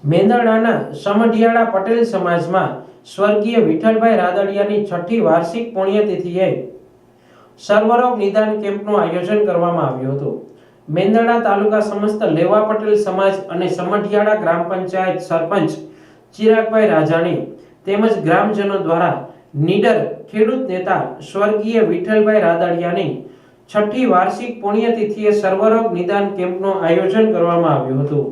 મેંદરડાના સમઢિયાળા પટેલ સમાજમાં સ્વર્ગીય વિઠ્ઠલભાઈ રાદડિયાની 6ઠી વાર્ષિક પુણ્યતિથિએ સર્વરોગ નિદાન કેમ્પનું આયોજન કરવામાં આવ્યું હતું। મેંદરડા તાલુકા સમસ્ત લેવા પટેલ સમાજ અને સમઢિયાળા ગ્રામ પંચાયત સરપંચ ચિરાગભાઈ રાજાણી તેમજ ગ્રામજનો દ્વારા નીડર ખેડૂત નેતા સ્વર્ગીય વિઠ્ઠલભાઈ રાદડિયાની 6ઠી વાર્ષિક પુણ્યતિથિએ સર્વરોગ નિદાન કેમ્પનું આયોજન કરવામાં આવ્યું હતું,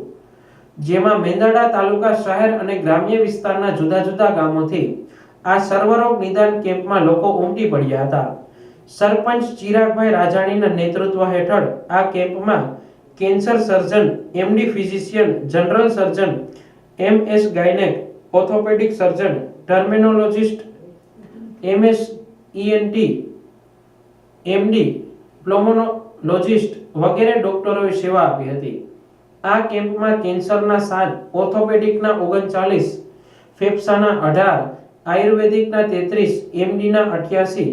જેમાં મેંદરડા તાલુકા શહેર અને ગ્રામ્ય વિસ્તારના જુદા જુદા ગામોથી આ સર્વરોગ નિદાન કેમ્પમાં લોકો ઉમટી પડ્યા હતા। સરપંચ ચિરાગભાઈ રાજાણીના નેતૃત્વ હેઠળ આ કેમ્પમાં cancer surgeon, MD physician, general surgeon, MS gynaec, orthopaedic surgeon, dermatologist, MS ENT, MD, pulmonologist વગેરે ડોક્ટરોએ સેવા આપી હતી। આ કેમ્પમાં કેન્સરના 7, ઓર્થોપેડિકના 39, ફેફસાના 18, આયુર્વેદિકના 33, એમડીના 88,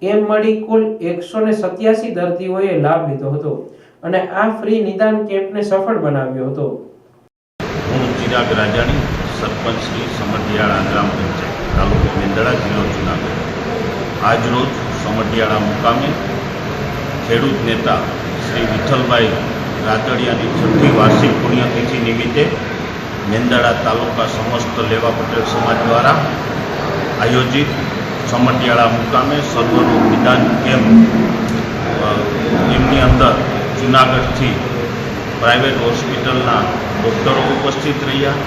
એમ મળી કુલ 187 દર્દીઓએ લાભ લીધો હતો અને આ ફ્રી નિદાન કેમ્પને સફળ બનાવ્યો હતો। હું ચિરાગ રાજાણી, સરપંચ શ્રી સમઢિયાળા ગ્રામ પંચાયત, તાલુકો મેંદરડા, જિલ્લો જુનાગઢ। આજ રોજ સમઢિયાળા મુકામે ખેડૂત નેતા શ્રી વિઠ્ઠલભાઈ રાદડિયાની 6ઠી વાર્ષિક પુણ્યતિથિ નિમિત્તે મેંદરડા તાલુકા સમસ્ત લેવા પટેલ સમાજ દ્વારા આયોજિત સમઢિયાળા મુકામે સર્વરોગ નિદાન કેમ્પ, એમની અંદર જુનાગઢથી પ્રાઇવેટ હોસ્પિટલના ડૉક્ટરો ઉપસ્થિત રહ્યા।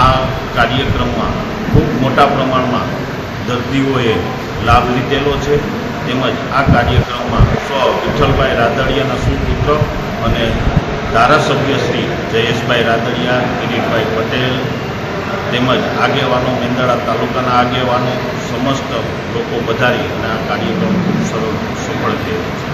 આ કાર્યક્રમમાં ખૂબ મોટા પ્રમાણમાં દર્દીઓએ લાભ લીધેલો છે, તેમજ આ કાર્યક્રમમાં વિઠ્ઠલભાઈ રાદડિયાના સુપુત્ર અને ધારાસભ્ય શ્રી જયેશભાઈ રાદડિયા, કિરીટભાઈ પટેલ તેમજ આગેવાનો, મેંદરડા તાલુકાના આગેવાનો સમસ્ત લોકો પધારી અને આ કાર્યક્રમ ખૂબ સફળ થયો છે।